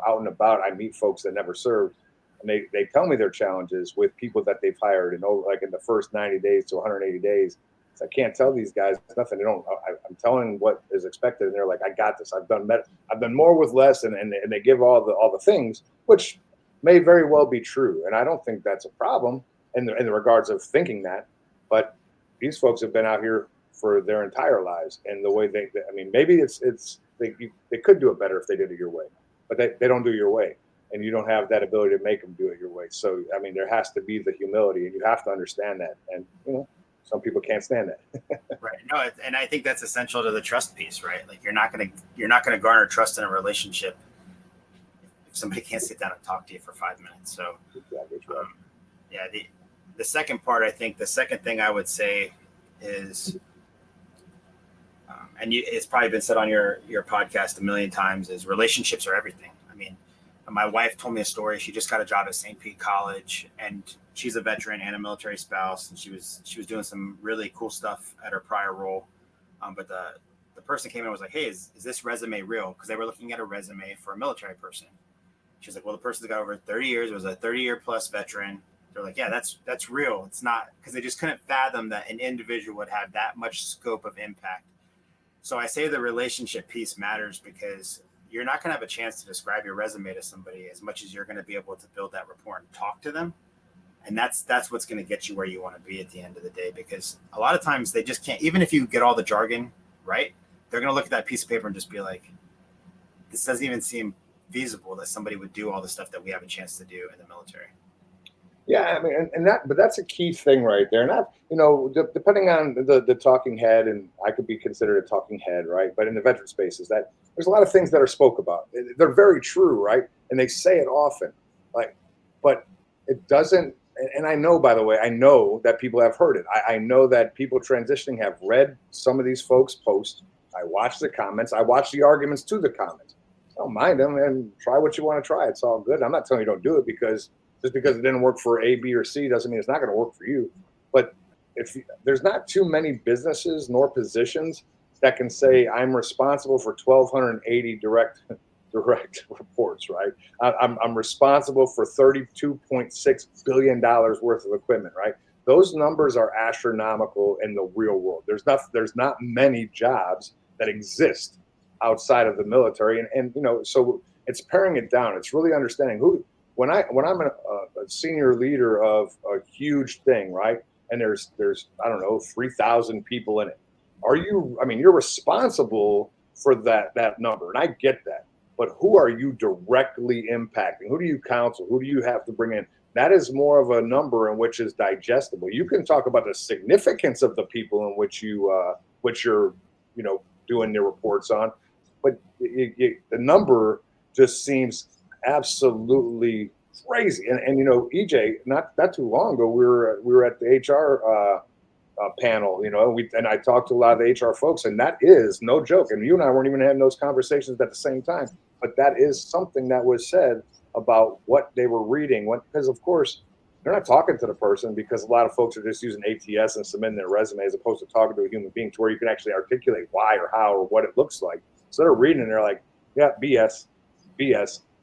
out and about, I meet folks that never served, and they tell me their challenges with people that they've hired, and like in the first 90 days to 180 days. I can't tell these guys nothing. I'm telling what is expected, and they're like, "I got this. I've done more with less," and they give all the things, which may very well be true, and I don't think that's a problem in the regards of thinking that. But these folks have been out here for their entire lives, and the way maybe they could do it better if they did it your way, but they don't do it your way, and you don't have that ability to make them do it your way. So I mean, there has to be the humility, and you have to understand that, and some people can't stand that. Right. No, and I think that's essential to the trust piece, right? Like you're not gonna garner trust in a relationship if somebody can't sit down and talk to you for 5 minutes. So, yeah. The second part, I think, the second thing I would say is, and it's probably been said on your podcast a million times, is relationships are everything. I mean, my wife told me a story. She just got a job at St. Pete College, and she's a veteran and a military spouse, and she was doing some really cool stuff at her prior role. But the person came in and was like, "Hey, is this resume real?" Because they were looking at a resume for a military person. She's like, "Well, the person's got over 30 years. It was a 30-year plus veteran." They're like, "Yeah, that's real. It's not," because they just couldn't fathom that an individual would have that much scope of impact. So I say the relationship piece matters because you're not going to have a chance to describe your resume to somebody as much as you're going to be able to build that rapport and talk to them. And that's what's going to get you where you want to be at the end of the day, because a lot of times they just can't, even if you get all the jargon right, they're going to look at that piece of paper and just be like, this doesn't even seem feasible that somebody would do all the stuff that we have a chance to do in the military. Yeah, I mean, but that's a key thing right there. Not, depending on the talking head, and I could be considered a talking head, right? But in the veteran spaces, that there's a lot of things that are spoke about. They're very true, right? And they say it often, like, but it doesn't. And I know, by the way, I know that people have heard it. I know that people transitioning have read some of these folks' posts. I watch the comments. I watch the arguments to the comments. I don't mind them, and try what you want to try. It's all good. I'm not telling you don't do it because just because it didn't work for A, B, or C doesn't mean it's not going to work for you. But there's not too many businesses nor positions that can say I'm responsible for 1,280 direct reports, right? I'm responsible for $32.6 billion worth of equipment, right? Those numbers are astronomical in the real world. There's not many jobs that exist outside of the military, and so it's paring it down. It's really understanding who. When I'm a senior leader of a huge thing, right? And there's I don't know 3,000 people in it. You're responsible for that number, and I get that. But who are you directly impacting? Who do you counsel? Who do you have to bring in? That is more of a number in which is digestible. You can talk about the significance of the people in which you're doing your reports on, but the number just seems absolutely crazy. And EJ, not too long ago, we were at the HR panel, and I talked to a lot of the HR folks, and that is no joke. And you and I weren't even having those conversations at the same time, but that is something that was said about what they were reading. Because of course they're not talking to the person, because a lot of folks are just using ATS and submitting their resume as opposed to talking to a human being to where you can actually articulate why or how or what it looks like. So they're reading and they're like, yeah, BS.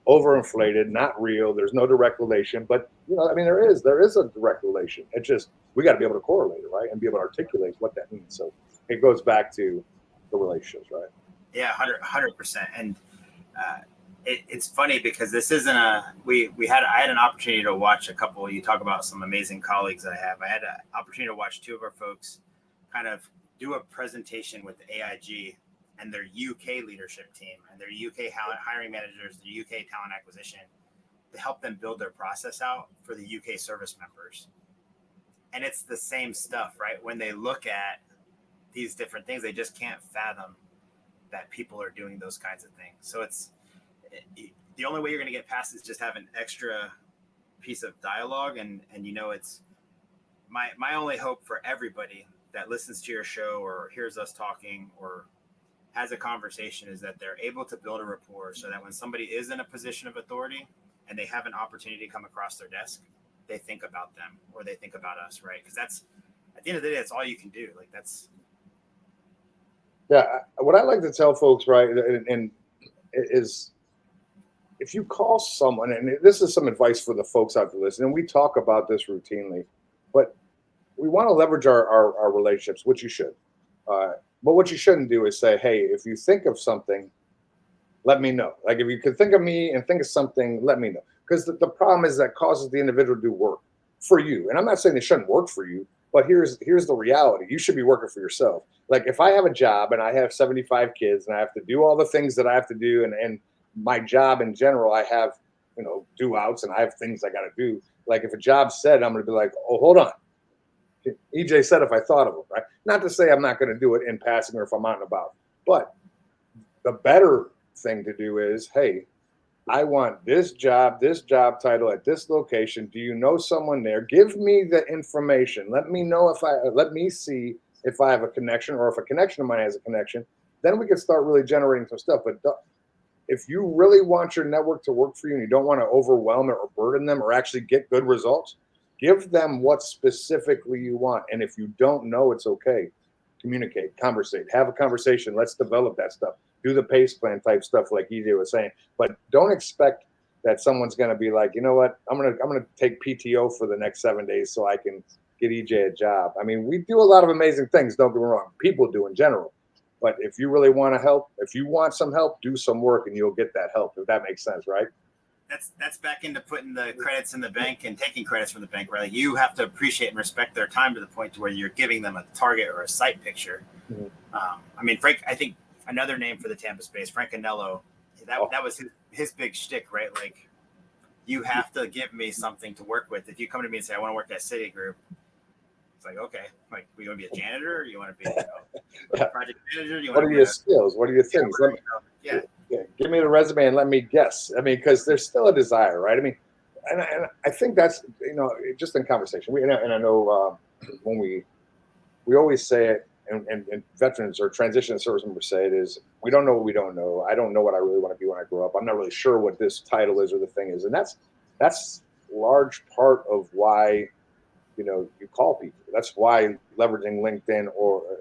Overinflated, not real. There's no direct relation, but there is a direct relation. It's just we got to be able to correlate it, right, and be able to articulate what that means. So it goes back to the relationships, right? Yeah, 100%. And it's funny because this isn't I had an opportunity to watch a couple. You talk about some amazing colleagues that I have. I had an opportunity to watch two of our folks kind of do a presentation with the AIG and their UK leadership team and their UK hiring managers, their UK talent acquisition, to help them build their process out for the UK service members. And it's the same stuff, right? When they look at these different things, they just can't fathom that people are doing those kinds of things. So the only way you're going to get past is just have an extra piece of dialogue. And it's my only hope for everybody that listens to your show or hears us talking or has a conversation is that they're able to build a rapport so that when somebody is in a position of authority and they have an opportunity to come across their desk, they think about them or they think about us, right? Because that's, at the end of the day, that's all you can do. Like that's. Yeah. What I like to tell folks, right, and is if you call someone, and this is some advice for the folks out there listening, and we talk about this routinely, but we want to leverage our relationships, which you should. But what you shouldn't do is say, hey, if you think of something, let me know. Like if you could think of me and think of something, let me know. Because the problem is that causes the individual to do work for you. And I'm not saying they shouldn't work for you, but here's the reality. You should be working for yourself. Like if I have a job and I have 75 kids and I have to do all the things that I have to do, and my job in general, I have, do outs and I have things I got to do. Like if a job said, I'm going to be like, oh, hold on. EJ said if I thought of it, right? Not to say I'm not going to do it in passing or if I'm out and about, but the better thing to do is, hey, I want this job title at this location. Do you know someone there? Give me the information. Let me see if I have a connection or if a connection of mine has a connection. Then we can start really generating some stuff. But if you really want your network to work for you and you don't want to overwhelm it or burden them or actually get good results, give them what specifically you want. And if you don't know, it's okay. Communicate, conversate, have a conversation. Let's develop that stuff. Do the PACE plan type stuff like EJ was saying. But don't expect that someone's going to be like, you know what, I'm gonna take PTO for the next 7 days so I can get EJ a job. I mean, we do a lot of amazing things, don't get me wrong. People do in general. But if you really want to help, if you want some help, do some work and you'll get that help, if that makes sense, right? that's back into putting the credits in the bank and taking credits from the bank, right? Like you have to appreciate and respect their time to the point to where you're giving them a target or a site picture. Mm-hmm. I mean, Frank, I think another name for the Tampa space, Frank Anello, that was his big shtick, right? Like you have to give me something to work with. If you come to me and say, I want to work at Citigroup, it's like, okay, like, we want to be a janitor? Or you want to be a project manager? What are your skills? What are your things? Yeah. Give me the resume and let me guess. I mean, because there's still a desire, right? I mean, and I think that's, just in conversation. And I know when we always say it, and veterans or transition service members say it is, we don't know what we don't know. I don't know what I really want to be when I grow up. I'm not really sure what this title is or the thing is. And that's large part of why, you call people. That's why leveraging LinkedIn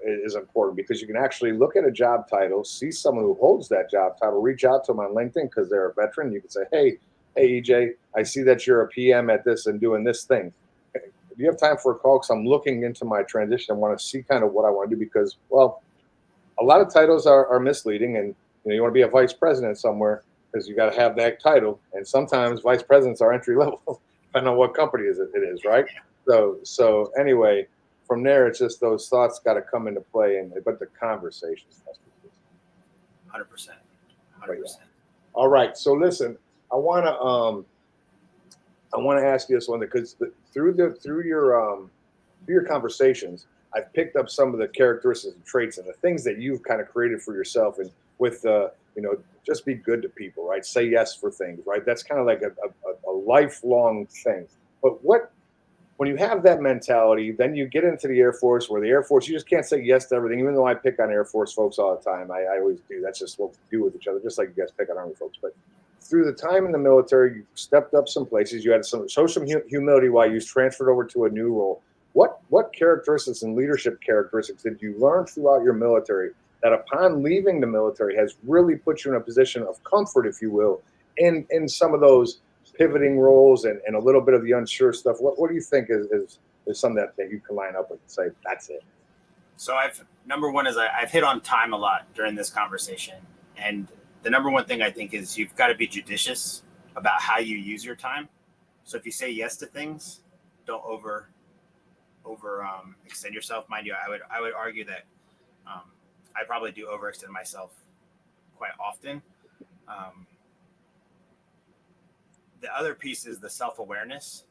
is important, because you can actually look at a job title, see someone who holds that job title, reach out to them on LinkedIn because they're a veteran. You can say, hey, EJ, I see that you're a PM at this and doing this thing. Do you have time for a call? Because I'm looking into my transition. I want to see kind of what I want to do, because, well, a lot of titles are misleading, and you want to be a vice president somewhere because you got to have that title. And sometimes vice presidents are entry level, depending on what company it is, right? So anyway, from there, it's just those thoughts got to come into play, but the conversations. 100%. All right. So listen, I want to ask you this one, because through your conversations, I've picked up some of the characteristics and traits and the things that you've kind of created for yourself, and with just be good to people, right? Say yes for things, right? That's kind of like a lifelong thing. But when you have that mentality, then you get into the Air Force, where the Air Force, you just can't say yes to everything, even though I pick on Air Force folks all the time. I always do. That's just what we do with each other, just like you guys pick on Army folks. But through the time in the military, you stepped up some places. You had some humility while you transferred over to a new role. What characteristics and leadership characteristics did you learn throughout your military that upon leaving the military has really put you in a position of comfort, if you will, in some of those pivoting roles and a little bit of the unsure stuff? What do you think is something that you can line up with and say, that's it? So number one is I've hit on time a lot during this conversation. And the number one thing I think is you've got to be judicious about how you use your time. So if you say yes to things, don't over extend yourself. Mind you, I would argue that I probably do overextend myself quite often. The other piece is the self-awareness,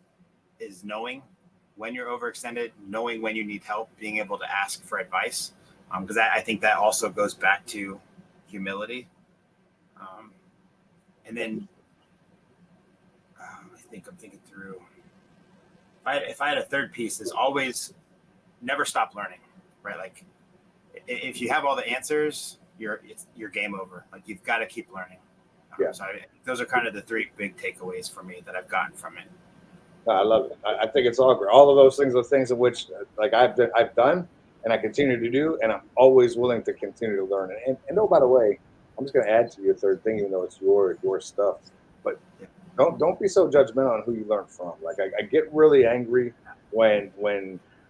is knowing when you're overextended, knowing when you need help, being able to ask for advice. Because I think that also goes back to humility. And then I'm thinking through. If I had a third piece, is always never stop learning, right? Like if you have all the answers, you're game over. Like you've got to keep learning. Yeah. So those are kind of the three big takeaways for me that I've gotten from it. I love it. I think it's all great. All of those things are things in which, like, I've done and I continue to do, and I'm always willing to continue to learn. And oh, by the way, I'm just going to add to your third thing, even though it's your stuff. But don't be so judgmental on who you learn from. Like I get really angry when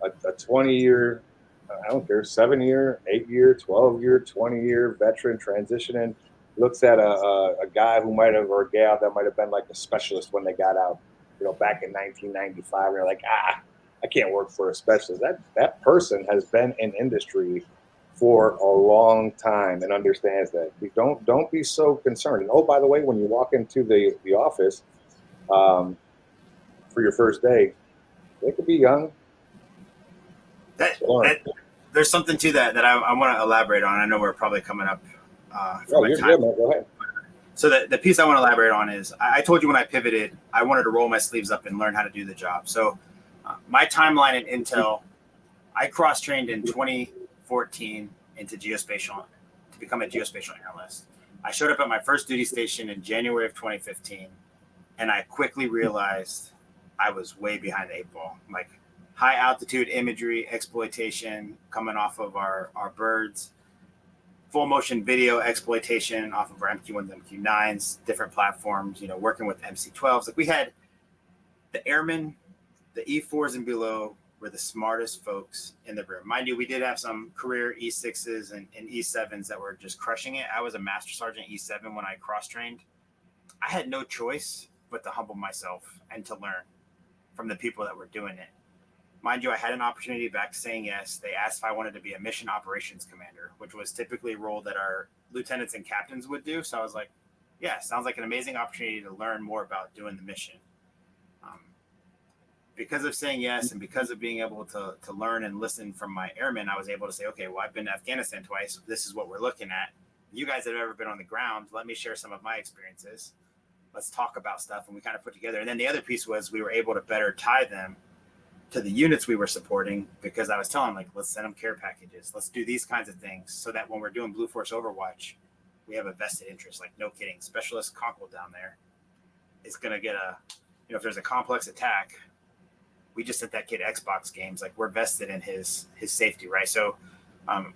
a 20-year, I don't care, 7-year, 8-year, 12-year, 20-year veteran transitioning looks at a guy who might have, or a gal that might have been like a specialist when they got out, back in 1995. And they're like, I can't work for a specialist. That person has been in industry for a long time and understands that. Don't be so concerned. And oh, by the way, when you walk into the office for your first day, they could be young. There's something to that I want to elaborate on. I know we're probably coming up. You're good, man. Go ahead. So the piece I want to elaborate on is I told you when I pivoted, I wanted to roll my sleeves up and learn how to do the job. So my timeline in Intel, I cross-trained in 2014 into geospatial to become a geospatial analyst. I showed up at my first duty station in January of 2015, and I quickly realized I was way behind the 8 ball. Like high altitude imagery exploitation coming off of our birds, full motion video exploitation off of our MQ1s, MQ9s, different platforms, working with MC12s. Like we had the airmen, the E4s and below were the smartest folks in the room. Mind you, we did have some career E6s and E7s that were just crushing it. I was a Master Sergeant E7 when I cross-trained. I had no choice but to humble myself and to learn from the people that were doing it. Mind you, I had an opportunity back saying yes. They asked if I wanted to be a mission operations commander, which was typically a role that our lieutenants and captains would do. So I was like, yeah, sounds like an amazing opportunity to learn more about doing the mission. Because of saying yes and because of being able to learn and listen from my airmen, I was able to say, okay, well, I've been to Afghanistan twice. This is what we're looking at. You guys have ever been on the ground. Let me share some of my experiences. Let's talk about stuff. And we kind of put together. And then the other piece was we were able to better tie them to the units we were supporting, because I was telling them, like, let's send them care packages. Let's do these kinds of things so that when we're doing Blue Force Overwatch, we have a vested interest. Like, no kidding. Specialist Conkle down there is going to get if there's a complex attack, we just sent that kid Xbox games. Like, we're vested in his safety, right? So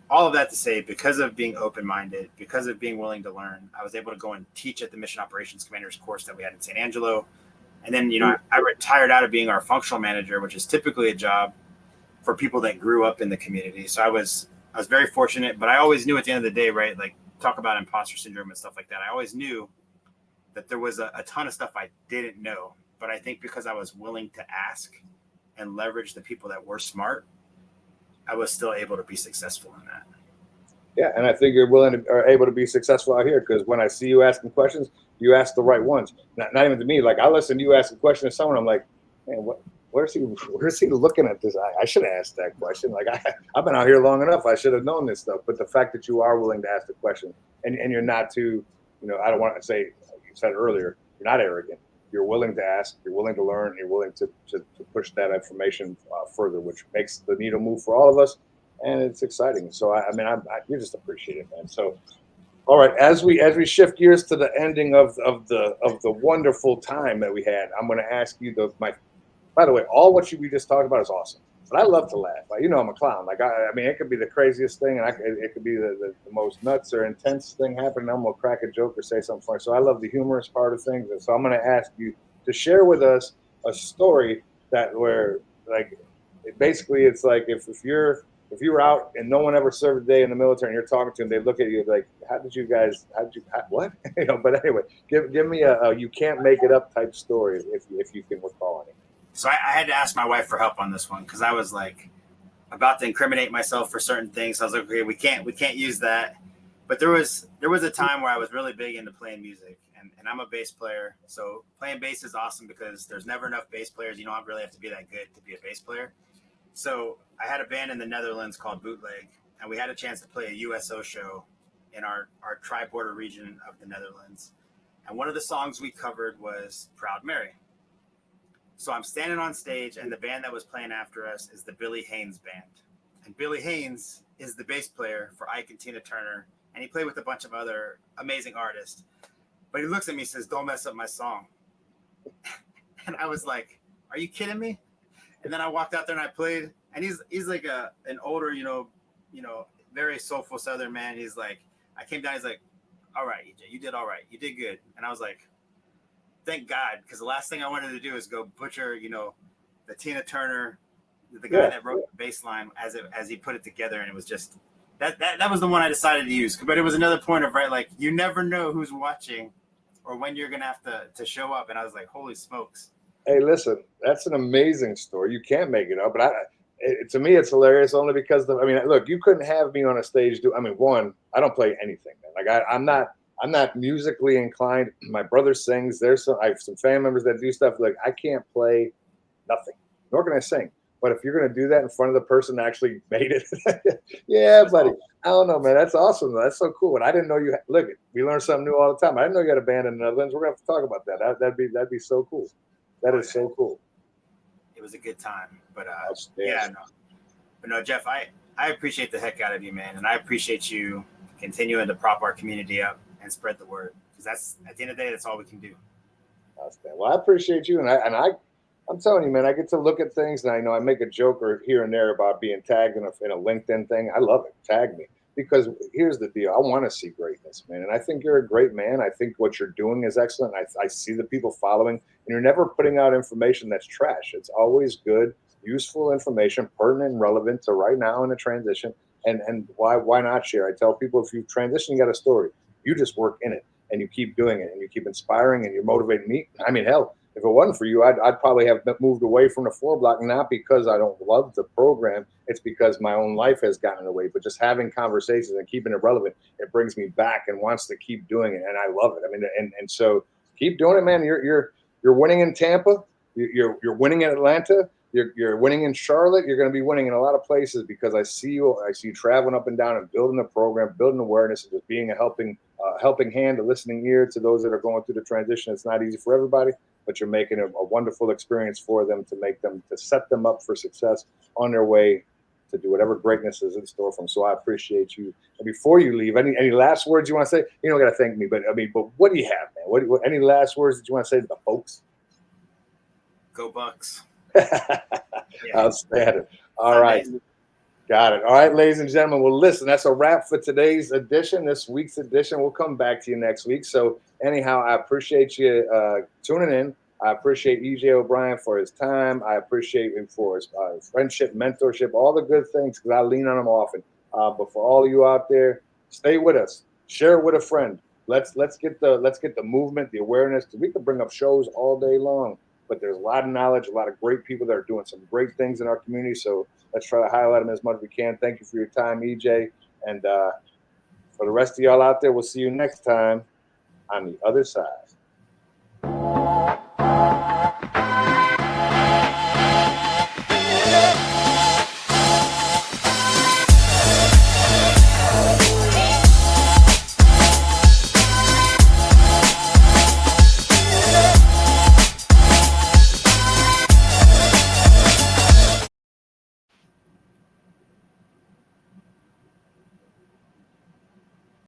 all of that to say, because of being open-minded, because of being willing to learn, I was able to go and teach at the Mission Operations Commanders course that we had in San Angelo. And then, I retired out of being our functional manager, which is typically a job for people that grew up in the community. So I was very fortunate, but I always knew at the end of the day, right? Like, talk about imposter syndrome and stuff like that. I always knew that there was a ton of stuff I didn't know, but I think because I was willing to ask and leverage the people that were smart, I was still able to be successful in that. Yeah, and I think you're are able to be successful out here, because when I see you asking questions, you ask the right ones. Not even to me. Like, I listen to you ask a question to someone, I'm like, man, where's he looking at this? I should have asked that question. Like, I've been out here long enough. I should have known this stuff. But the fact that you are willing to ask the question, and you're not too, I don't want to say, you said earlier, you're not arrogant. You're willing to ask, you're willing to learn, and you're willing to push that information further, which makes the needle move for all of us. And it's exciting. So you just appreciate it, man. So, all right, as we shift gears to the ending of the wonderful time that we had, I'm going to ask you by the way, all what we just talked about is awesome. But I love to laugh. Like, I'm a clown. Like, it could be the craziest thing, and it could be the most nuts or intense thing happening. I'm gonna crack a joke or say something funny. So I love the humorous part of things, and so I'm gonna ask you to share with us a story where, like, basically it's like if you were out and no one ever served a day in the military and you're talking to them, they look at you like, what? But anyway, give me a you can't make it up type story if you can recall any. So I had to ask my wife for help on this one, because I was like about to incriminate myself for certain things. So I was like, okay, we can't use that. But there was a time where I was really big into playing music, and I'm a bass player. So playing bass is awesome because there's never enough bass players. You don't really have to be that good to be a bass player. So I had a band in the Netherlands called Bootleg, and we had a chance to play a USO show in our tri-border region of the Netherlands. And one of the songs we covered was Proud Mary. So I'm standing on stage, and the band that was playing after us is the Billy Haynes Band. And Billy Haynes is the bass player for Ike and Tina Turner, and he played with a bunch of other amazing artists. But he looks at me and says, "Don't mess up my song." And I was like, "Are you kidding me?" And then I walked out there and I played, and he's like an older, very soulful Southern man. He's like, I came down, he's like, "All right, EJ, you did all right. You did good." And I was like, thank God, because the last thing I wanted to do is go butcher, the Tina Turner, the guy that wrote the bass line as he put it together. And it was just, that was the one I decided to use. But it was another point of, right, like, you never know who's watching or when you're going to have to show up. And I was like, holy smokes. Hey, listen, that's an amazing story. You can't make it up. But to me, it's hilarious only because, look, you couldn't have me on a stage. One, I don't play anything, man. Like, I'm not musically inclined. My brother sings. I have some family members that do stuff. Like, I can't play nothing, nor can I sing. But if you're going to do that in front of the person that actually made it, yeah, buddy. I don't know, man. That's awesome. That's so cool. And I didn't know you. Look, we learn something new all the time. I didn't know you had a band in the Netherlands. We're going to have to talk about that. That'd be so cool. That is so cool. It was a good time. But no, Jeff, I appreciate the heck out of you, man. And I appreciate you continuing to prop our community up and spread the word, because that's, at the end of the day, that's all we can do. Well, I appreciate you, and I'm telling you, man, I get to look at things, and I know I make a joke here and there about being tagged in a LinkedIn thing. I love it. Tag me, because here's the deal. I want to see greatness, man, and I think you're a great man. I think what you're doing is excellent. I see the people following, and you're never putting out information that's trash. It's always good, useful information, pertinent and relevant to right now in a transition. And why not share? I tell people, if you transition, you got a story. You just work in it. and you keep doing it and you keep inspiring and you're motivating me. I mean, hell, if it wasn't for you, I'd probably have moved away from the FourBlock, not because I don't love the program. It's because my own life has gotten in the way. But just having conversations and keeping it relevant, it brings me back and wants to keep doing it. And I love it. I mean, and so keep doing it, man. You're winning in Tampa. You're winning in Atlanta. You're winning in Charlotte. You're going to be winning in a lot of places because I see you traveling up and down and building the program, building awareness, and just being a helping hand, a listening ear to those that are going through the transition. It's not easy for everybody, but you're making a wonderful experience for them to set them up for success on their way to do whatever greatness is in store for them. So I appreciate you. And before you leave, any last words you want to say? You don't got to thank me, but what do you have, man? What any last words that you want to say to the folks? Go Bucks. Outstanding. All right. Got it. All right, ladies and gentlemen. Well, listen, that's a wrap for today's edition, this week's edition. We'll come back to you next week. So anyhow, I appreciate you tuning in. I appreciate EJ O Brien for his time. I appreciate him for his friendship, mentorship, all the good things, because I lean on him often. But for all of you out there, stay with us. Share it with a friend. Let's get the movement, the awareness. We can bring up shows all day long, but there's a lot of knowledge, a lot of great people that are doing some great things in our community. So let's try to highlight them as much as we can. Thank you for your time, EJ. And for the rest of y'all out there, we'll see you next time on the other side.